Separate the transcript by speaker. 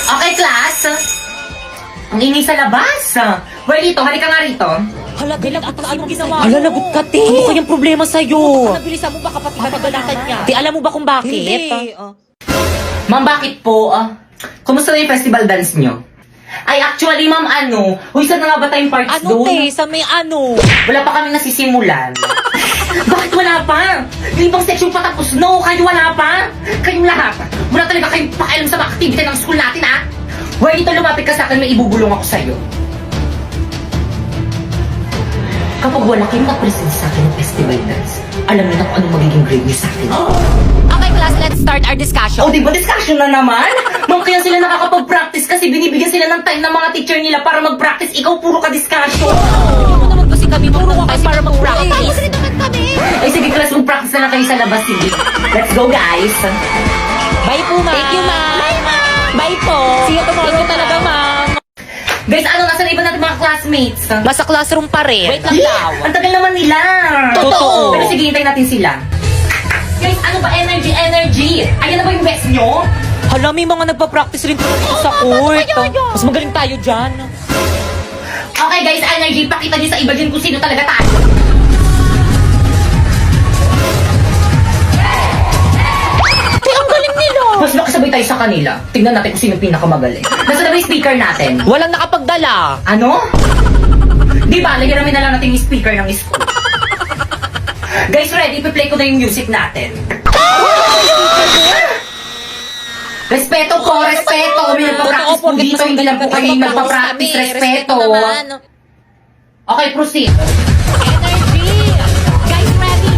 Speaker 1: Okay, class. Ang ingay sa labas. Well, dito, halika nga rito.
Speaker 2: Hala, galang at ano ginawa mo?
Speaker 3: Hala, lagot ka, te.
Speaker 2: Ano kayang problema sa'yo?
Speaker 3: Nabilisan mo ba kapag
Speaker 2: Papagalitan niya.
Speaker 3: Te, alam mo ba kung bakit?
Speaker 2: Hindi.
Speaker 1: Ma'am, bakit po? Kumusta na yung festival dance nyo? Ay, actually, ma'am, Uy, saan na nga ba tayong parts
Speaker 3: Ano,
Speaker 1: doon?
Speaker 3: te? Sa may ano?
Speaker 1: Wala pa kami nasisimulan. Bakit wala pa? Yung ibang section pa tapos, no? Kayo wala pa? Kayong lahat. Wala talaga kayong pakialam sa mga activity ng school natin, ha? Well, dito lumapit ka sa akin, may ibubulong ako sa'yo. Kapag wala kayong mag-present sa akin ng festival dance, alam niyo na kung anong magiging grade niyo sa akin.
Speaker 3: Okay, class, let's start our discussion.
Speaker 1: O, di ba discussion na naman? Ma'am, kaya sila nakakapag-practice kasi binibigyan sila ng time ng mga teacher nila para mag-practice. Ikaw, puro ka discussion.
Speaker 3: Hindi mo naman kasi kami puro ka para mag-practice.
Speaker 2: Pagod naman kami.
Speaker 1: Ay, sige, class, mag-practice na lang kayo sa labas. Sige. Let's go, guys.
Speaker 3: Bye po, ma'am.
Speaker 2: Thank you, ma'am.
Speaker 3: Bye, ma'am. Bye po. See you tomorrow. Thank you talaga, ma'am.
Speaker 1: Guys, nasa na iba natin mga classmates?
Speaker 3: Nasa classroom pa rin.
Speaker 2: Wait lang daw.
Speaker 1: Ang tagal naman nila.
Speaker 3: Totoo.
Speaker 1: Pero sige, hintayin natin sila. Guys, ano ba? Energy, energy. Ayan na ba yung best nyo?
Speaker 3: Hala, may mga nagpa-practice rin dito sa court. Mas magaling tayo dyan.
Speaker 1: Okay, guys, energy. Pakita nyo sa iba dyan kung sino talaga tayo.
Speaker 3: Te, ang galing nila.
Speaker 1: Mas makasabay tayo sa kanila. Tingnan natin kung sino yung pinakamagaling. Nasa na ba yung speaker natin?
Speaker 3: Walang nakapagdala.
Speaker 1: Ano? Di ba, hiramin na lang natin yung speaker ng school. Guys, ready? Ipi-play ko na yung music natin. Respeto po, respeto. May nagpa-practice po dito. Hindi lang po kayo yung nagpa-practice. Respeto. Okay, proceed.
Speaker 3: Energy. Guys, ready.